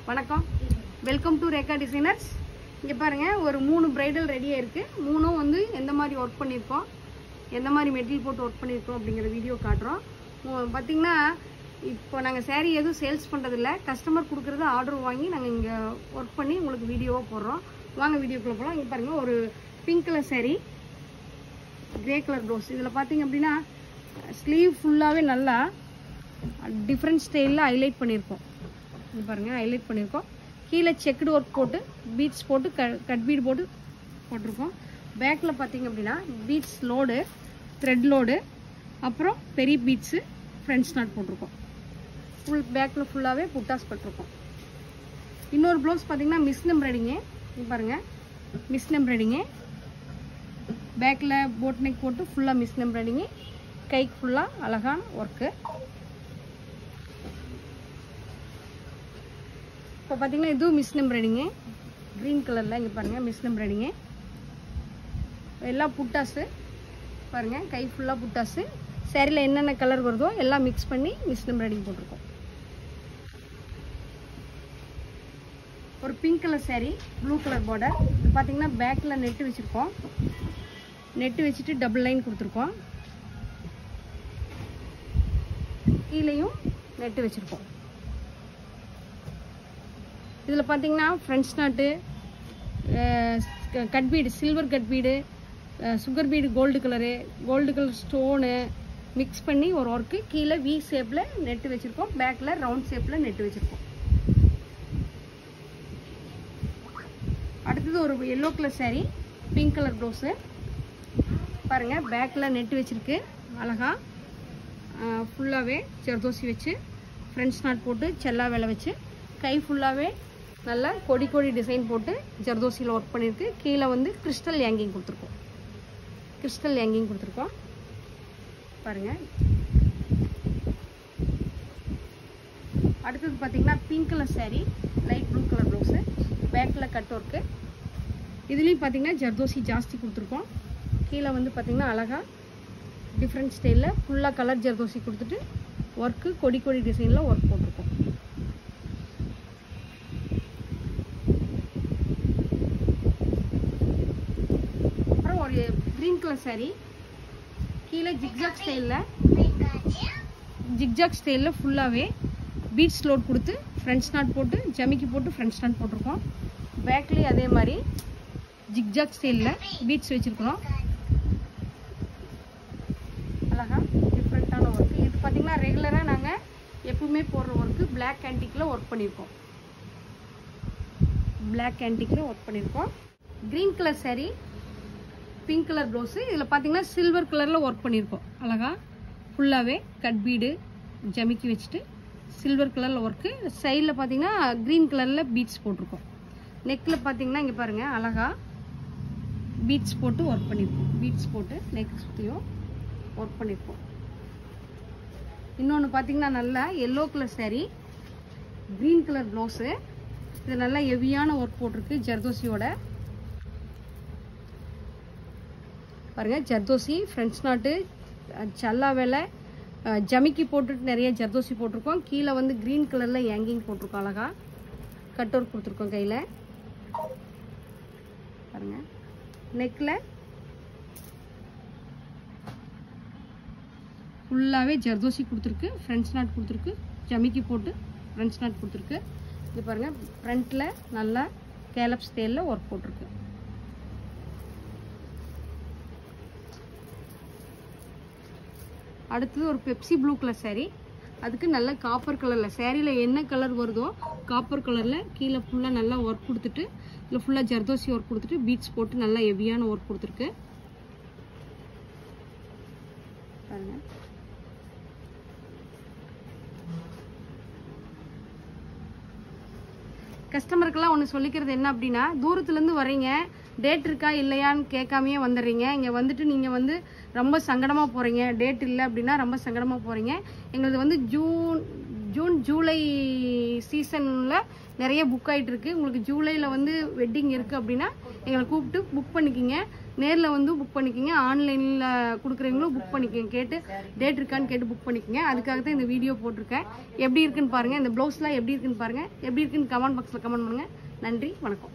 வணக்கம், welcome to Rekha designers. இங்கே பாருங்கள், ஒரு 3 பிரைடல் ரெடியாக இருக்குது. 3ம் வந்து எந்த மாதிரி ஒர்க் பண்ணியிருக்கோம், எந்த மாதிரி மெட்டீரியல் போட்டு ஒர்க் பண்ணியிருக்கோம் அப்படிங்கிற வீடியோ காட்டுறோம். பார்த்திங்கன்னா இப்போ நாங்கள் சேரீ எதுவும் சேல்ஸ் பண்ணுறதில்ல, கஸ்டமர் கொடுக்குறத ஆர்டர் வாங்கி நாங்கள் இங்கே ஒர்க் பண்ணி உங்களுக்கு வீடியோவாக போடுறோம். வாங்க வீடியோக்குள்ளே போகலாம். இங்கே பாருங்கள், ஒரு pink colour sari, grey colour blouse. இதில் பார்த்திங்க அப்படின்னா ஸ்லீவ் ஃபுல்லாகவே நல்லா டிஃப்ரெண்ட் ஸ்டைலில் ஹைலைட் பண்ணியிருக்கோம். இது பாருங்கள், ஹைலைட் பண்ணியிருக்கோம். கீழே செக்குடு ஒர்க் போட்டு பீட்ஸ் போட்டு கட் பீட் போட்டு போட்டிருக்கோம். பேக்கில் பார்த்திங்க அப்படின்னா பீட்ஸ் லோடு, த்ரெட் லோடு, அப்புறம் பெரிய பீட்ஸு ஃப்ரெண்ட்ஸ் நாட் போட்டிருக்கோம். ஃபுல் பேக்கில் ஃபுல்லாகவே புட்டாஸ் போட்டிருக்கோம். இன்னொரு ப்ளவுஸ் பார்த்திங்கன்னா மிஸ் எம்ப்ராய்டிங்கு. இது பாருங்கள், மிஸ் எம்ப்ராய்டிங்கு. பேக்கில் போட் நெக் போட்டு ஃபுல்லாக மிஸ் எம்ப்ராய்டிங்கு, கைக்கு ஃபுல்லாக அழகான ஒர்க்கு. இப்போ பார்த்தீங்கன்னா இதுவும் மிஸ் எம்ப்ராய்டிங்கு, க்ரீன் கலரில். இங்கே பாருங்கள், மிஸ் எம்ப்ராய்டிங்கு. எல்லாம் புட்டாஸு பாருங்கள், கை ஃபுல்லாக புட்டாஸு. சேரீயில் என்னென்ன கலர் வருதோ எல்லாம் மிக்ஸ் பண்ணி மிஸ் எம்ப்ராய்டிங் போட்டிருக்கோம். ஒரு pink colour sari, blue colour border. பார்த்தீங்கன்னா பேக்கில் நெட்டு வச்சுருக்கோம். நெட்டு வச்சுட்டு டபுள் லைன் கொடுத்துருக்கோம். கீழேயும் நெட்டு வச்சுருக்கோம். இதில் பார்த்தீங்கன்னா ஃப்ரெண்ட்ஸ் நாட்டு, cut bead, silver cut bead, sugar bead, gold colour stone mix பண்ணி ஒரு ஒர்க்கு. கீழே வி ஷேப்பில் நெட்டு வச்சுருக்கோம், பேக்கில் ரவுண்ட் ஷேப்பில் நெட்டு வச்சுருக்கோம். அடுத்தது ஒரு yellow colour sari, pink colour blouse. பாருங்கள், பேக்கில் நெட்டு வச்சுருக்கு அழகாக. ஃபுல்லாகவே ஜர்தோசி வச்சு ஃப்ரெண்ட்ஸ் நாட் போட்டு செல்லா வேலை வச்சு கை ஃபுல்லாகவே நல்லா கொடி டிசைன் போட்டு ஜர்தோசியில் ஒர்க் பண்ணியிருக்கு. கீழே வந்து கிறிஸ்டல் ஹேங்கிங் கொடுத்துருக்கோம். பாருங்கள். அடுத்தது பார்த்திங்கன்னா pink colour sari, light blue colour blouse, பேக்கில் கட் ஒர்க்கு. இதுலேயும் பார்த்திங்கன்னா ஜர்தோசி ஜாஸ்தி கொடுத்துருக்கோம். கீழே வந்து பார்த்திங்கன்னா அழகாக டிஃப்ரெண்ட் ஸ்டைலில் ஃபுல்லாக கலர் ஜர்தோசி கொடுத்துட்டு ஒர்க்கு கொடி டிசைனில் ஒர்க் போட்டிருக்கோம். அப்புறம் ஒரு க்ரீன் கலர் சாரீ, கீழே ஜிக்ஜாக் ஸ்டைலில் ஃபுல்லாகவே பீட்ஸ் லோட் கொடுத்து ஃப்ரெண்ட்ஸ் நாட் போட்டு ஜமிக்கி போட்டு ஃப்ரெண்ட்ஸ் நாட் போட்டிருக்கோம். பேக்லேயும் அதே மாதிரி ஜிக்ஜாக் ஸ்டைலில் பீட்ஸ் வச்சுருக்கிறோம். அழகா டிஃப்ரெண்ட்டான ஒர்க்கு. இது பார்த்திங்கன்னா ரெகுலராக நாங்கள் எப்பவுமே போடுற ஒர்க்கு. பிளாக் ஆன்டிக்கில் ஒர்க் பண்ணியிருக்கோம். Green colour sari, pink colour blouse. இதில் பார்த்தீங்கன்னா சில்வர் கலரில் ஒர்க் பண்ணியிருக்கோம். அழகா ஃபுல்லாகவே கட் பீடு ஜமிக்கி வச்சுட்டு சில்வர் கலரில் ஒர்க்கு. சைடில் பார்த்தீங்கன்னா க்ரீன் கலரில் பீட்ஸ் போட்டிருக்கோம். நெக்கில் பார்த்தீங்கன்னா இங்கே பாருங்கள், அழகா பீட்ஸ் போட்டு ஒர்க் பண்ணியிருக்கோம். பீட்ஸ் போட்டு நெக் சுற்றியும் ஒர்க் பண்ணியிருக்கோம். இன்னொன்று பார்த்தீங்கன்னா நல்லா yellow colour sari, green colour blouse. இது நல்லா ஹெவியான ஒர்க் போட்டிருக்கு ஜர்தோசியோட. பாருங்கள், ஜர்தோசி ஃப்ரெண்ட்ஸ் நாட்டு சல்லா வேலை ஜமிக்கி போட்டுட்டு நிறைய ஜர்தோசி போட்டிருக்கோம். கீழே வந்து க்ரீன் கலரில் ஹேங்கிங் போட்டிருக்கோம். அழகா கட் ஒர்க் கொடுத்துருக்கோம் கையில். பாருங்கள், நெக்கில் ஃபுல்லாகவே ஜர்தோசி கொடுத்துருக்கு, ஃப்ரெண்ட்ஸ் நாட் கொடுத்துருக்கு, ஜமிக்கி போட்டு ஃப்ரெண்ட்ஸ் நாட் கொடுத்துருக்கு. இது பாருங்கள், ஃப்ரண்ட்டில் நல்லா கேலப் ஸ்டைலில் ஒர்க் போட்டிருக்கு. அடுத்தது ஒரு பெப்சி ப்ளூ கலர் சாரீ. அதுக்கு நல்ல காப்பர் கலரில், சேரீயில் என்ன கலர் வருதோ காப்பர் கலரில் கீழே ஃபுல்லாக நல்லா ஒர்க் கொடுத்துட்டு இதில் ஃபுல்லாக ஜர்தோசி ஒர்க் கொடுத்துட்டு பீட்ஸ் போட்டு நல்லா ஹெவியான ஒர்க் கொடுத்துருக்கு. பாருங்கள், கஸ்டமருக்கெல்லாம் ஒன்று சொல்லிக்கிறது என்ன அப்படின்னா, தூரத்துலேருந்து வரீங்க, டேட் இருக்கா இல்லையான்னு கேட்காமையே வந்துடுறீங்க. இங்கே வந்துட்டு நீங்கள் வந்து ரொம்ப சங்கடமாக போகிறீங்க. டேட் இல்லை அப்படின்னா ரொம்ப சங்கடமாக போகிறீங்க. எங்களுக்கு வந்து ஜூன் ஜூலை சீசனில் நிறைய புக் ஆகிட்டு இருக்கு. உங்களுக்கு ஜூலையில் வந்து வெட்டிங் இருக்குது அப்படின்னா எங்களை கூப்பிட்டு புக் பண்ணிக்கிங்க. நேரில் வந்து புக் பண்ணிக்கிங்க, ஆன்லைனில் கொடுக்குறவங்களும் புக் பண்ணிக்கங்க. கேட்டு டேட் இருக்கான்னு கேட்டு புக் பண்ணிக்கங்க. அதுக்காக தான் இந்த வீடியோ போட்டிருக்கேன். எப்படி இருக்குன்னு பாருங்கள், இந்த ப்ளவுஸ்லாம் எப்படி இருக்குன்னு பாருங்கள். எப்படி இருக்குன்னு கமெண்ட் பாக்ஸில் கமெண்ட் பண்ணுங்கள். நன்றி, வணக்கம்.